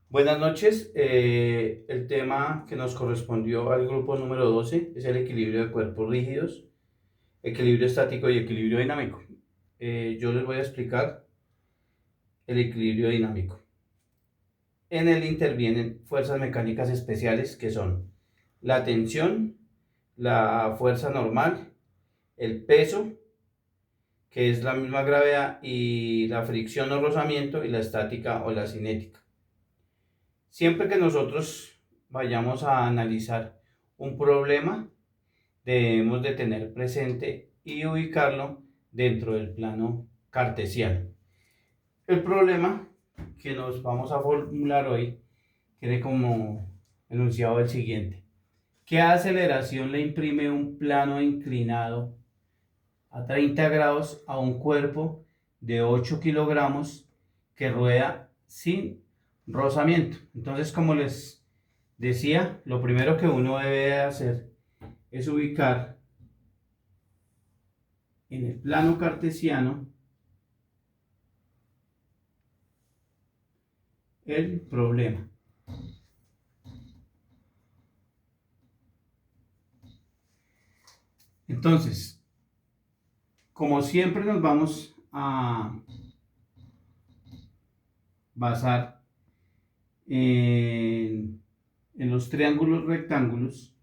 Buenas noches. El tema que nos correspondió al grupo número 12 es el equilibrio de cuerpos rígidos, equilibrio estático y equilibrio dinámico. Yo les voy a explicar el equilibrio dinámico. En él intervienen fuerzas mecánicas especiales que son la tensión, la fuerza normal, el peso, que es la misma gravedad, y la fricción o rozamiento, y la estática o la cinética. Siempre que nosotros vayamos a analizar un problema, debemos de tener presente y ubicarlo dentro del plano cartesiano. El problema que nos vamos a formular hoy tiene como enunciado el siguiente. ¿Qué aceleración le imprime un plano inclinado a 30 grados a un cuerpo de 8 kilogramos que rueda sin rozamiento? Entonces, como les decía, lo primero que uno debe hacer es ubicar en el plano cartesiano el problema. Entonces, como siempre nos vamos a basar en los triángulos rectángulos,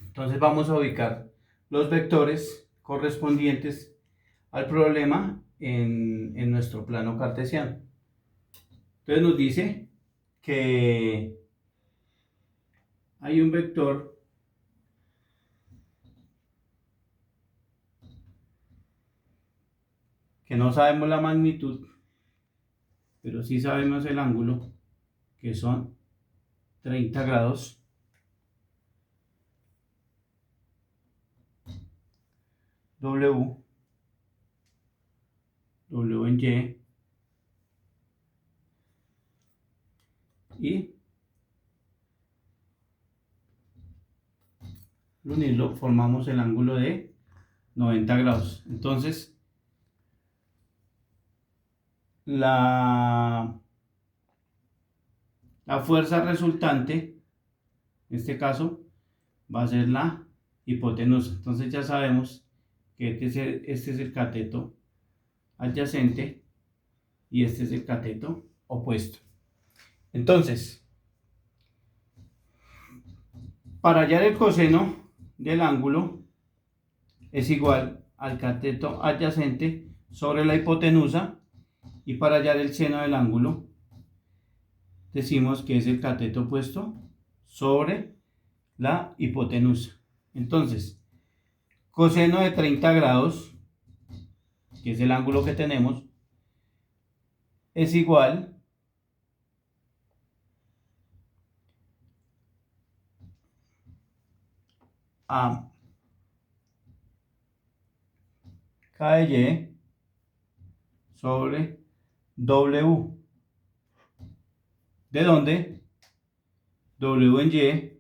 entonces vamos a ubicar los vectores correspondientes al problema en nuestro plano cartesiano. Entonces nos dice que hay un vector que no sabemos la magnitud, pero sí sabemos el ángulo, que son 30 grados. W, W en y al unirlo formamos el ángulo de 90 grados. Entonces, la fuerza resultante, en este caso, va a ser la hipotenusa. Entonces ya sabemos que este es el cateto adyacente y este es el cateto opuesto. Entonces, para hallar el coseno del ángulo es igual al cateto adyacente sobre la hipotenusa, y para hallar el seno del ángulo decimos que es el cateto opuesto sobre la hipotenusa. Entonces, coseno de 30 grados, que es el ángulo que tenemos, es igual a K de Y sobre W, de donde W en Y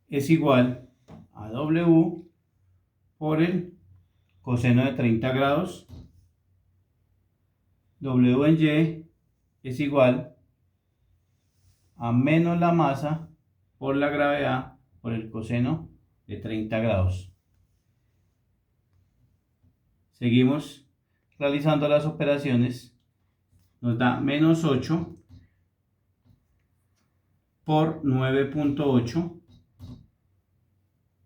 es igual a W por el coseno de 30 grados. W en Y es igual a menos la masa por la gravedad por el coseno de 30 grados. Seguimos realizando las operaciones. Nos da menos 8 por 9.8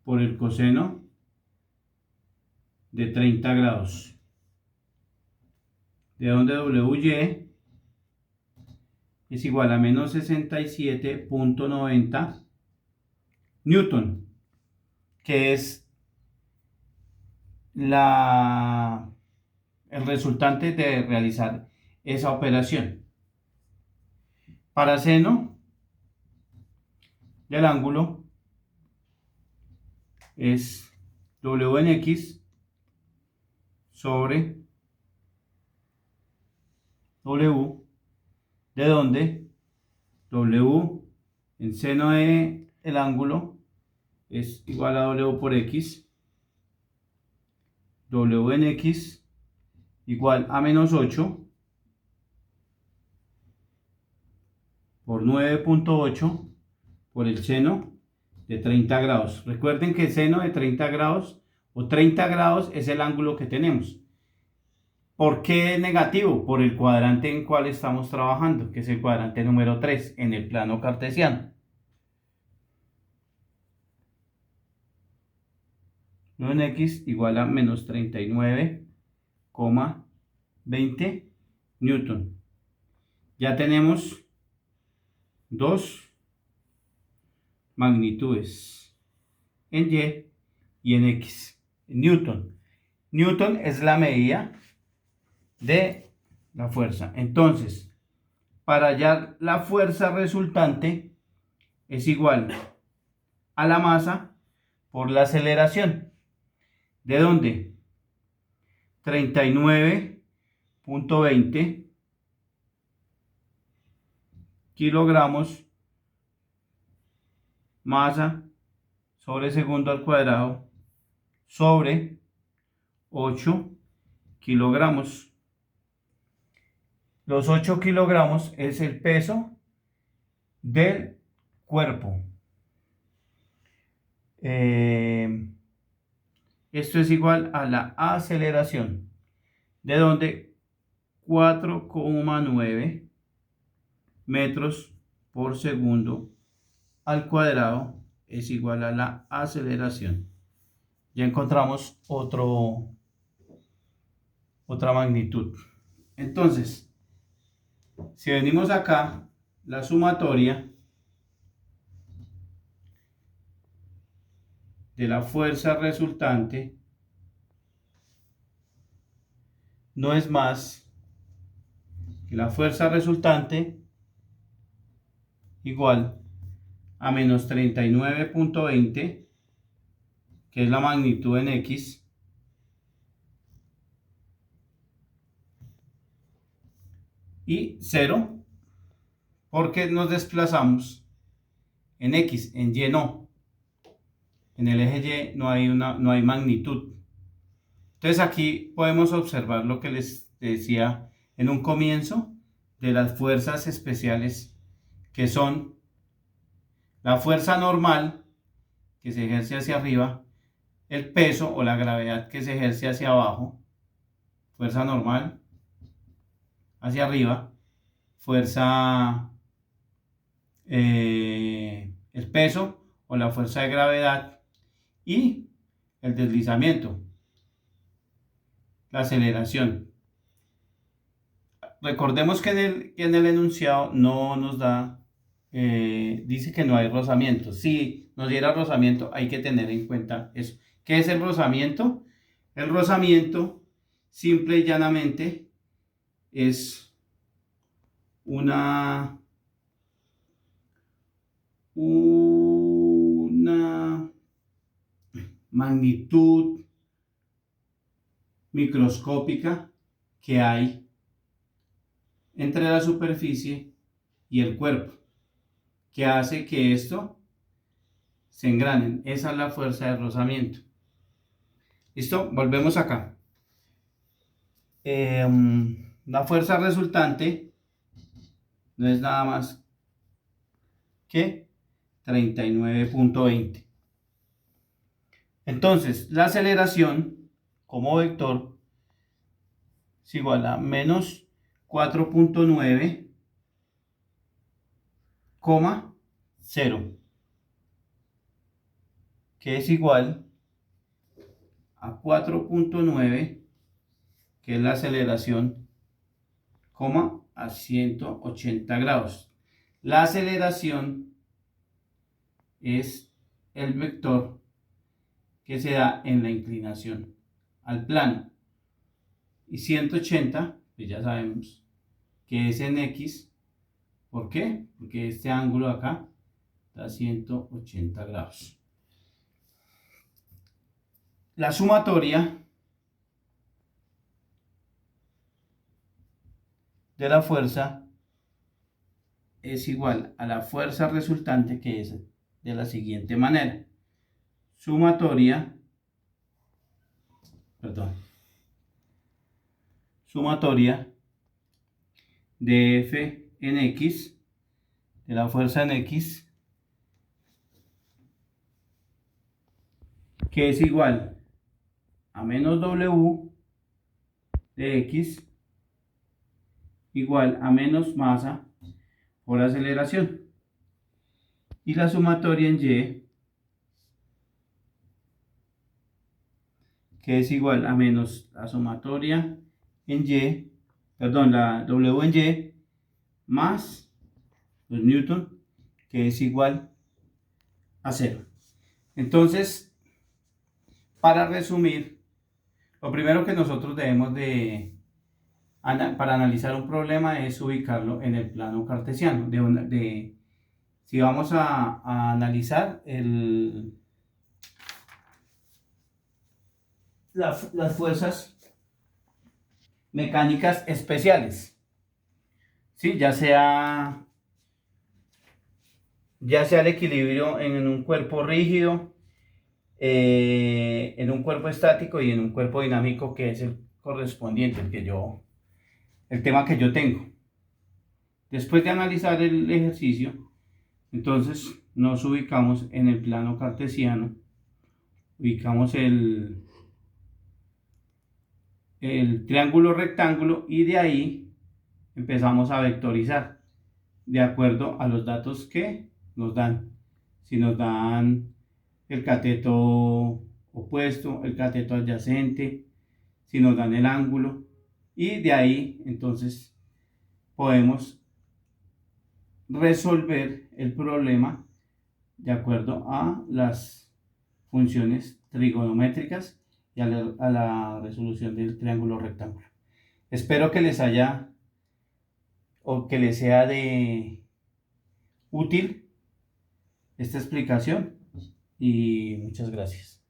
por el coseno de 30 grados. De donde WY es igual a menos 67.90 Newton, que es el resultante de realizar esa operación. Para seno del ángulo es W en X sobre W, de donde W en seno de el ángulo es igual a W por X. W en X igual a menos 8 por 9.8 por el seno de 30 grados. Recuerden que el seno de 30 grados o 30 grados es el ángulo que tenemos. ¿Por qué negativo? Por el cuadrante en el cual estamos trabajando, que es el cuadrante número 3 en el plano cartesiano. 1 en x igual a menos 39,20 newton. Ya tenemos dos magnitudes, en y en x. Newton. Newton es la medida de la fuerza. Entonces, para hallar la fuerza resultante es igual a la masa por la aceleración. ¿De dónde? 39.20 kilogramos masa sobre segundo al cuadrado sobre 8 kilogramos. Los 8 kilogramos es el peso del cuerpo. Esto es igual a la aceleración, de donde 4,9 metros por segundo al cuadrado es igual a la aceleración. Ya encontramos otra magnitud. Entonces, si venimos acá, la sumatoria de la fuerza resultante no es más que la fuerza resultante igual a menos 39.20, que es la magnitud en x, y 0, porque nos desplazamos en x, en y no. En el eje Y no hay magnitud. Entonces aquí podemos observar lo que les decía en un comienzo de las fuerzas especiales, que son la fuerza normal que se ejerce hacia arriba, el peso o la gravedad que se ejerce hacia abajo, fuerza normal hacia arriba, fuerza, el peso o la fuerza de gravedad, y el deslizamiento, la aceleración. Recordemos que en el enunciado no nos da, dice que no hay rozamiento. Si nos diera rozamiento, hay que tener en cuenta eso. ¿Qué es el rozamiento? El rozamiento, simple y llanamente, es una magnitud microscópica que hay entre la superficie y el cuerpo, que hace que esto se engranen. Esa es la fuerza de rozamiento. ¿Listo? Volvemos acá. La fuerza resultante no es nada más que 39.20. Entonces, la aceleración como vector es igual a menos 4.9, 0, que es igual a 4.9, que es la aceleración, a 180 grados. La aceleración es el vector que se da en la inclinación al plano. Y 180, pues ya sabemos que es en x. ¿Por qué? Porque este ángulo acá da 180 grados. La sumatoria de la fuerza es igual a la fuerza resultante, que es de la siguiente manera. Sumatoria de F en X de la fuerza en X, que es igual a menos W de X igual a menos masa por aceleración. Y la sumatoria en Y, que es igual a menos la sumatoria en Y, perdón, la W en Y, más los newton, que es igual a 0. Entonces, para resumir, lo primero que nosotros debemos para analizar un problema es ubicarlo en el plano cartesiano. Si vamos a analizar las fuerzas mecánicas especiales, ¿sí? ya sea el equilibrio en un cuerpo rígido, en un cuerpo estático y en un cuerpo dinámico, que es el correspondiente, el tema que yo tengo. Después de analizar el ejercicio, entonces nos ubicamos en el plano cartesiano, ubicamos el triángulo rectángulo y de ahí empezamos a vectorizar de acuerdo a los datos que nos dan. Si nos dan el cateto opuesto, el cateto adyacente, si nos dan el ángulo, y de ahí entonces podemos resolver el problema de acuerdo a las funciones trigonométricas y a la resolución del triángulo rectángulo. Espero que les haya o que les sea de útil esta explicación y muchas gracias.